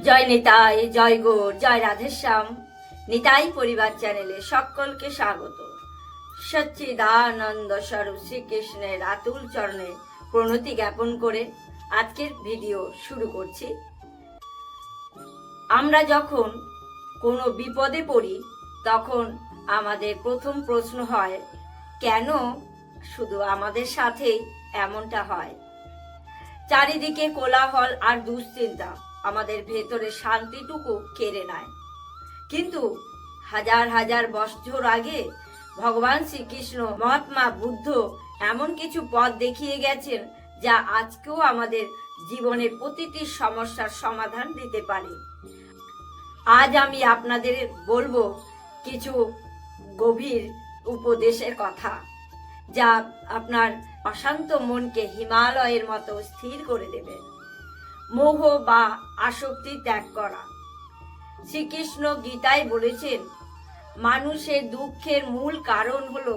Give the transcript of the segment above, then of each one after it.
জয় নিতাই, জয় গৌর, জয় রাধেশ্যাম। নিতাই পরিবার চ্যানেলে সকলকে স্বাগত। সচ্চিদানন্দ স্বরূপ শ্রীকৃষ্ণের আতুল চরণে প্রণতি জ্ঞাপন করে আজকের ভিডিও শুরু করছি। আমরা যখন কোনো বিপদে পড়ি তখন আমাদের প্রথম প্রশ্ন হয়, কেন শুধু আমাদের সাথেই এমনটা হয়? চারিদিকে কোলাহল আর দুশ্চিন্তা আমাদের ভেতরে শান্তিটুকু কেড়ে নেয়। কিন্তু হাজার হাজার বছর আগে ভগবান শ্রীকৃষ্ণ, মহাত্মা বুদ্ধ এমন কিছু পথ দেখিয়ে গেছেন যা আজকেও আমাদের জীবনের প্রতিটি সমস্যার সমাধান দিতে পারে। আজ আমি আপনাদের বলবো কিছু গভীর উপদেশের কথা, যা আপনার অশান্ত মনকে হিমালয়ের মতো স্থির করে দেবে। মোহ বা আসক্তি ত্যাগ করা। শ্রীকৃষ্ণ গীতায় বলেছেন, মানুষের দুঃখের মূল কারণ হলো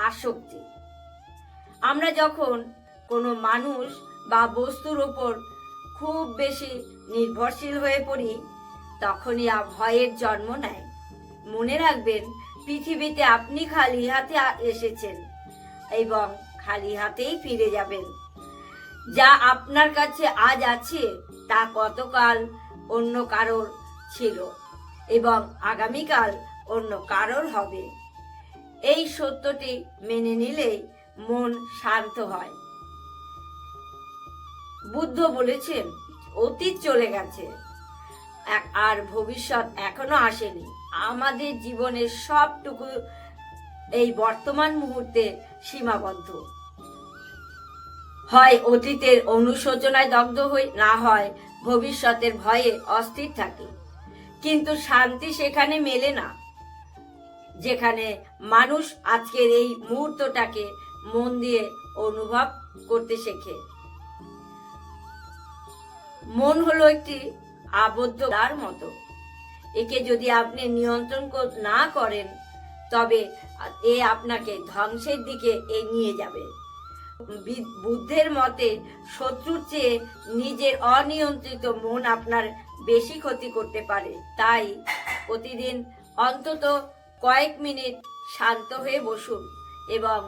আসক্তি। আমরা যখন কোনো মানুষ বা বস্তুর ওপর খুব বেশি নির্ভরশীল হয়ে পড়ি তখনই ভয়ের জন্ম নেয়। মনে রাখবেন, পৃথিবীতে আপনি খালি হাতে এসেছেন এবং খালি হাতেই ফিরে যাবেন। যা আপনার কাছে আজ আছে তা গতকাল অন্য কারোর ছিল এবং আগামীকাল অন্য কারোর হবে। এই সত্যটি মেনে নিলেই মন শান্ত হয়। বুদ্ধ বলেছেন, অতীত চলে গেছে আর ভবিষ্যৎ এখনো আসেনি। আমাদের জীবনের সবটুকু এই বর্তমান মুহূর্তে সীমাবদ্ধ। হয় অতীতের অনুশোচনায় দগ্ধ হই, না হয় ভবিষ্যতের ভয়ে অস্থির থাকি। কিন্তু শান্তি সেখানে মেলে না যেখানে মানুষ আজকের এই মুহূর্তটাকে মন দিয়ে অনুভব করতে শেখে। মন হলো একটি আবদ্ধ তার মতো। একে যদি আপনি নিয়ন্ত্রণ না করেন তবে এ আপনাকে ধ্বংসের দিকে নিয়ে যাবে। বুদ্ধের মতে, শত্রুর চেয়ে নিজের অনিয়ন্ত্রিত মন আপনার বেশি ক্ষতি করতে পারে। তাই প্রতিদিন অন্তত কয়েক মিনিট শান্ত হয়ে বসুন এবং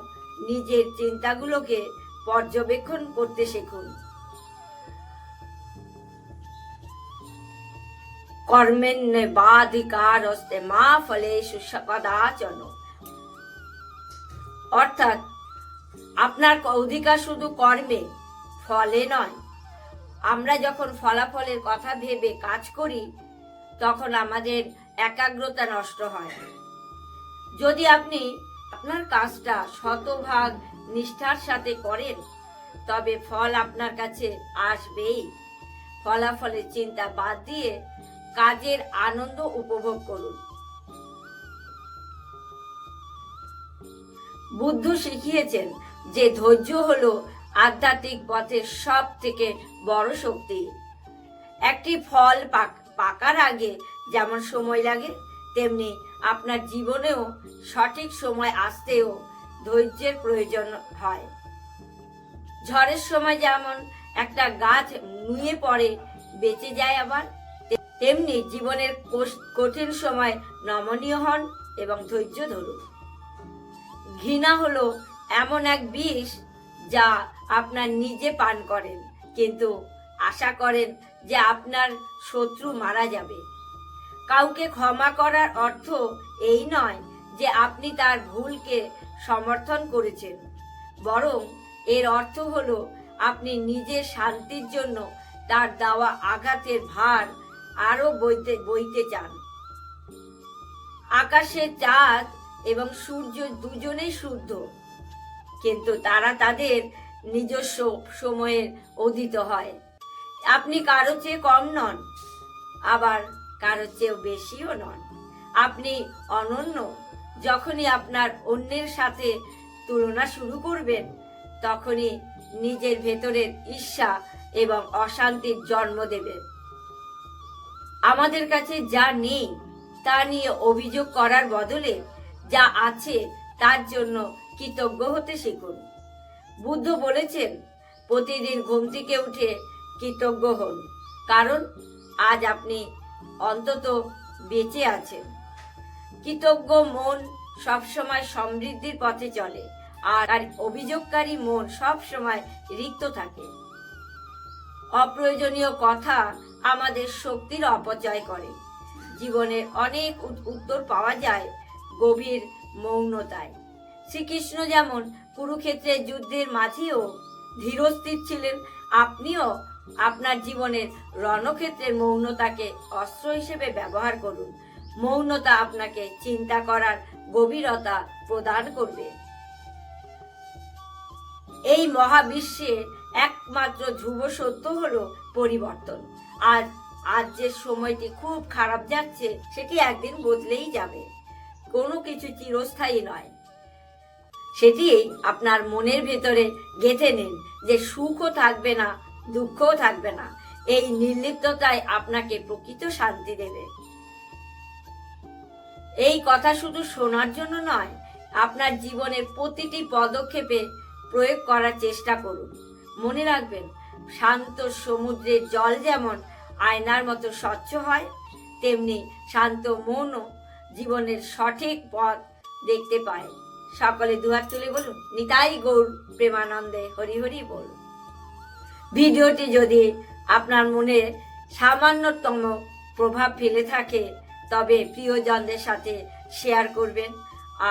নিজের চিন্তাগুলোকে পর্যবেক্ষণ করতে শিখুন। কর্মেণ্যেবাধিকারস্তে মা ফলেষু কদাচন। অর্থাৎ আপনার অধিকার শুধু কর্মে, ফলে নয়। আমরা যখন ফলাফলের কথা ভেবে কাজ করি তখন আমাদের একাগ্রতা নষ্ট হয়। যদি আপনি আপনার কাজটা শতভাগ নিষ্ঠার সাথে করেন তবে ফল আপনার কাছে আসবেই। ফলাফলের চিন্তা বাদ দিয়ে কাজের আনন্দ উপভোগ করুন। বুদ্ধ শিখিয়েছেন যে ধৈর্য হলো আধ্যাত্মিক পথের সব থেকে বড় শক্তি। একটি ফল পাকার আগে যেমন সময় লাগে, তেমনি আপনার জীবনেও সঠিক সময় আসতেও ধৈর্যের প্রয়োজন হয়। ঝড়ের সময় যেমন একটা গাছ নুয়ে পড়ে বেঁচে যায়, আবার তেমনি জীবনের কঠিন সময় নমনীয় হন এবং ধৈর্য ধরুন। ঘৃণা হলো এমন এক বিষ যা আপনার নিজে পান করেন কিন্তু আশা করেন যে আপনার শত্রু মারা যাবে। কাউকে ক্ষমা করার অর্থ এই নয় যে আপনি তার ভুলকে সমর্থন করেছেন, বরং এর অর্থ হলো আপনি নিজের শান্তির জন্য তার দেওয়া আঘাতের ভার আরো বইতে চান। আকাশের চাঁদ এবং সূর্য দুজনেই শুদ্ধ, কিন্তু তারা তাদের নিজস্ব সময়ে উদিত হয়। আপনি কারো চেয়ে কম নন, আবার কারো চেয়েও বেশিও নন। আপনি অনন্য। যখনই আপনার অন্যের সাথে তুলনা শুরু করবেন তখনই নিজের ভেতরের ঈর্ষা এবং অশান্তির জন্ম দেবেন। আমাদের কাছে যা নেই তা নিয়ে অভিযোগ করার বদলে যা আছে তার জন্য কৃতজ্ঞ হতে শিখুন। বুদ্ধ বলেছেন, প্রতিদিন ঘুম থেকে উঠে কৃতজ্ঞ হন, কারণ আজ আপনি অন্তত বেঁচে আছেন। কৃতজ্ঞ মন সবসময় সমৃদ্ধির পথে চলে, আর অভিযোগকারী মন সবসময় রিক্ত থাকে। অপ্রয়োজনীয় কথা আমাদের শক্তির অপচয় করে। জীবনের অনেক উত্তর পাওয়া যায় গভীর মৌনতায়। শ্রীকৃষ্ণ যেমন কুরুক্ষেত্রের যুদ্ধের মাঝেও ধীরস্থির ছিলেন, আপনিও আপনার জীবনের রণক্ষেত্রের মৌনতাকে অস্ত্র হিসেবে ব্যবহার করুন। মৌনতা আপনাকে চিন্তা করার গভীরতা প্রদান করবে। এই মহাবিশ্বের একমাত্র ধ্রুব সত্য হলো পরিবর্তন। আজ যে সময়টি খুব খারাপ যাচ্ছে, সেটি একদিন বদলেই যাবে। কোনো কিছু চিরস্থায়ী নয়। সেটি আপনার মনের ভেতরে গেঁথে নিন যে সুখও থাকবে না, দুঃখও থাকবে না। এই নির্লিপ্ততাই আপনাকে প্রকৃত শান্তি দেবে। এই কথা শুধু শোনার জন্য নয়, আপনার জীবনের প্রতিটি পদক্ষেপে প্রয়োগ করার চেষ্টা করুন। মনে রাখবেন, শান্ত সমুদ্রের জল যেমন আয়নার মতো স্বচ্ছ হয়, তেমনি শান্ত মনও জীবনের সঠিক পথ দেখতে পায়। সকলে দুহাত তুলে বলুন, নিতাই গৌর প্রেমানন্দে হরি হরি বল। ভিডিওটি যদি আপনার মনে সামান্যতম প্রভাব ফেলে থাকে, তবে প্রিয়জনদের সাথে শেয়ার করবেন।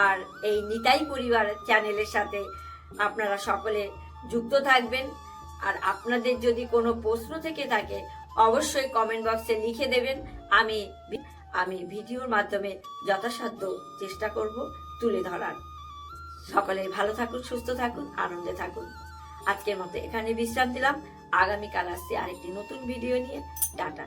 আর এই নিতাই পরিবার চ্যানেলের সাথে আপনারা সকলে যুক্ত থাকবেন। আর আপনাদের যদি কোনো প্রশ্ন থেকে থাকে, অবশ্যই কমেন্ট বক্সে লিখে দেবেন। আমি ভিডিওর মাধ্যমে যথাসাধ্য চেষ্টা করব তুলে ধরার। সকলে ভালো থাকুন, সুস্থ থাকুন, আনন্দে থাকুন। আজকের মতো এখানে বিশ্রাম দিলাম। আগামীকাল আসছি আরেকটি নতুন ভিডিও নিয়ে। টাটা।